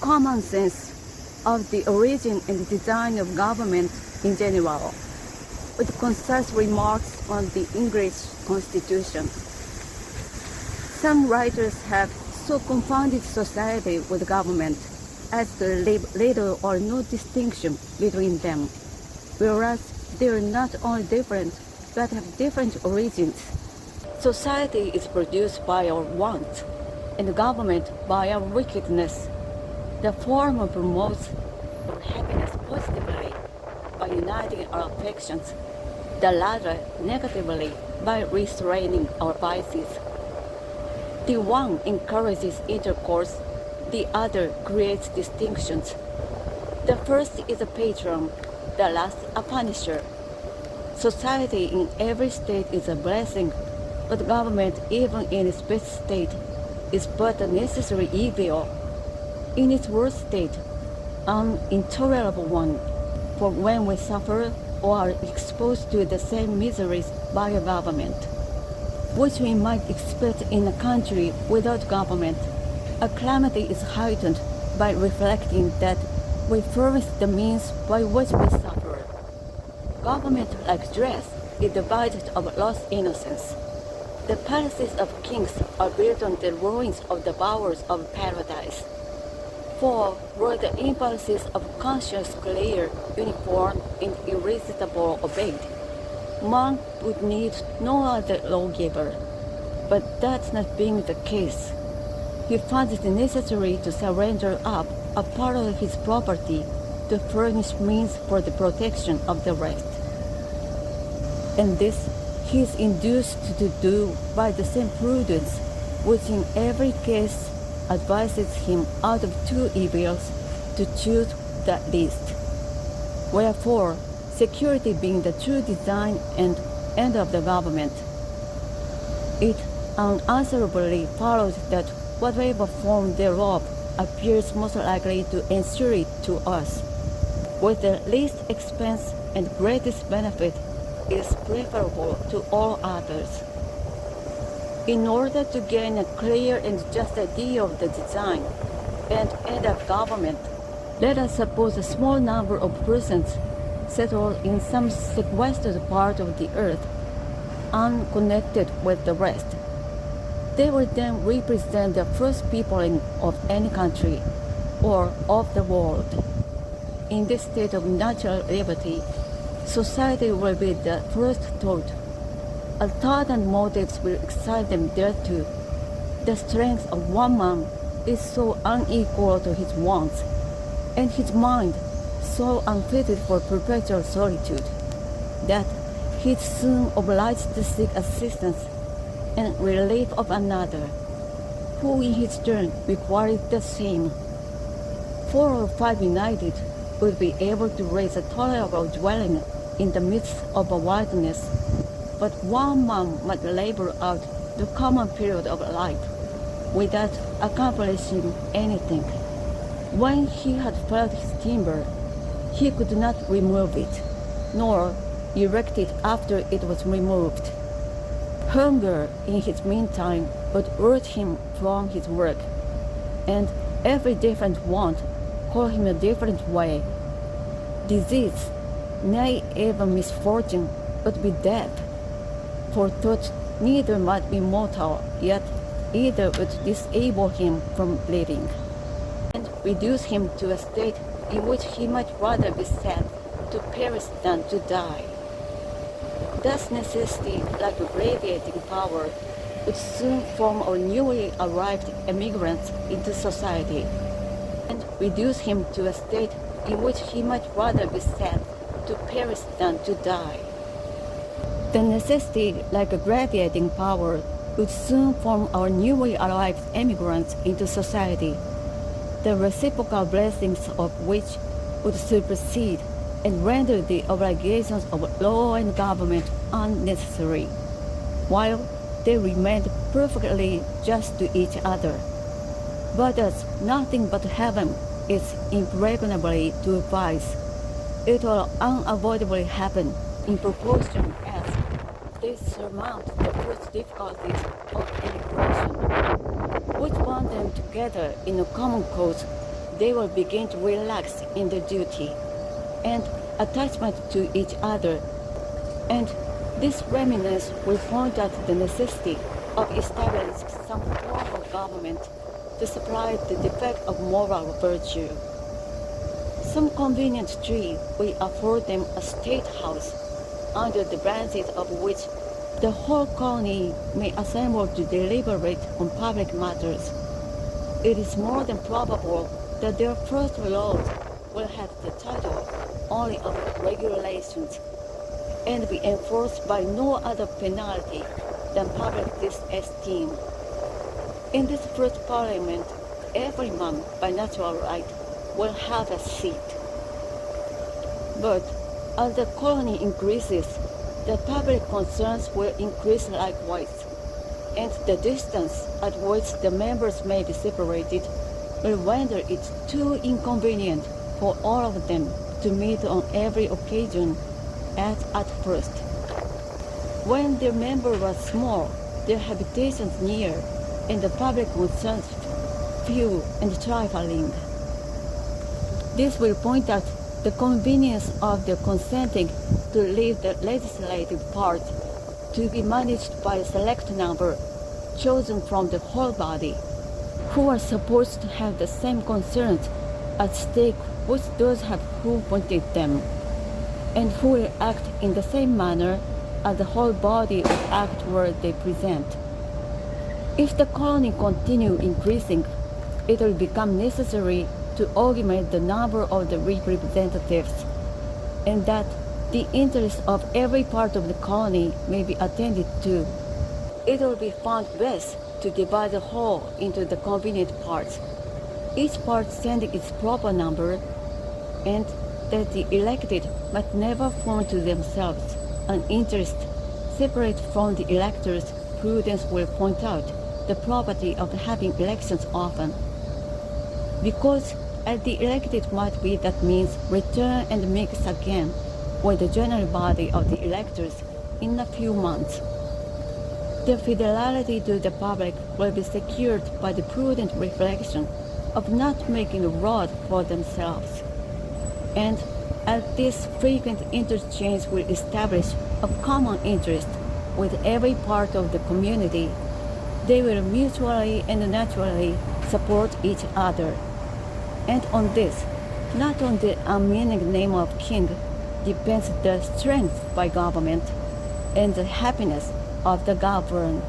common sense of the origin and design of government in general, with concise remarks on the English Constitution. Some writers have so confounded society with government as to leave little or no distinction between them, whereas they are not only different but have different origins. Society is produced by our wants, and government by our wickedness. The former promotes our happiness positively by uniting our affections, the latter negatively by restraining our vices. The one encourages intercourse, the other creates distinctions. The first is a patron, the last a punisher. Society in every state is a blessing, but government, even in its best state, is but a necessary evil. In its worst state, an intolerable one, for when we suffer or are exposed to the same miseries by a government, which we might expect in a country without government, a calamity is heightened by reflecting that we furnish the means by which we suffer. Government, like dress, is divided of lost innocence. The palaces of kings are built on the ruins of the bowers of paradise. For were the impulses of conscience clear, uniform, and irresistible obeyed, man would need no other lawgiver. But that not being the case, he finds it necessary to surrender up a part of his property to furnish means for the protection of the rest. And this he is induced to do by the same prudence which in every case advises him out of two evils to choose the least. Wherefore, security being the true design and end of the government, it unanswerably follows that whatever form thereof appears most likely to ensure it to us, with the least expense and greatest benefit, is preferable to all others. In order to gain a clear and just idea of the design and end of government, let us suppose a small number of persons settled in some sequestered part of the earth, unconnected with the rest. They will then represent the first peopling of any country or of the world. In this state of natural liberty, society will be the first taught. A thousand motives will excite them thereto. The strength of one man is so unequal to his wants, and his mind so unfitted for perpetual solitude, that he is soon obliged to seek assistance and relief of another, who in his turn requires the same. 4 or 5 united would be able to raise a tolerable dwelling in the midst of a wilderness, but one man might labor out the common period of life without accomplishing anything. When he had felled his timber, he could not remove it, nor erect it after it was removed. Hunger in his meantime would urge him from his work, and every different want call him a different way. Disease, nay even misfortune, would be death, for thought neither might be mortal, yet either would disable him from living, and reduce him to a state in which he might rather be sad to perish than to die. Thus necessity, like a radiating power, would soon form our newly arrived emigrants into society, and reduce him to a state in which he might rather be sad to perish than to die. The necessity, like a radiating power, would soon form our newly arrived emigrants into society, the reciprocal blessings of which would supersede and render the obligations of law and government unnecessary, while they remained perfectly just to each other. But as nothing but heaven is impregnably to vice, it will unavoidably happen in proportion as they surmount the first difficulties of immigration, which bond them together in a common cause they will begin to relax in their duty and attachment to each other, and this readiness will point out the necessity of establishing some form of government to supply the defect of moral virtue. Some convenient tree will afford them a state house, under the branches of which the whole colony may assemble to deliberate on public matters. It is more than probable that their first laws will have the title only of regulations and be enforced by no other penalty than public disesteem. In this first parliament, every man by natural right will have a seat. But as the colony increases, the public concerns will increase likewise, and the distance at which the members may be separated will render it too inconvenient for all of them to meet on every occasion as at first. When their members were small, their habitations near, and the public concerns few and trifling. This will point out the convenience of their consenting to leave the legislative part to be managed by a select number chosen from the whole body, who are supposed to have the same concerns at stake which those have who appointed them, and who will act in the same manner as the whole body will act where they present. If the colony continue increasing, it will become necessary to augment the number of the representatives, and that the interests of every part of the colony may be attended to. It will be found best to divide the whole into the convenient parts, each part sending its proper number, and that the elected might never form to themselves an interest separate from the electors. Prudence will point out the property of having elections often, because as the elected might be that means return and mix again with the general body of the electors in a few months. Their fidelity to the public will be secured by the prudent reflection of not making a road for themselves, and as this frequent interchange will establish a common interest with every part of the community, they will mutually and naturally support each other. And on this, not on the unmeaning name of king, depends the strength by government and the happiness of the governed.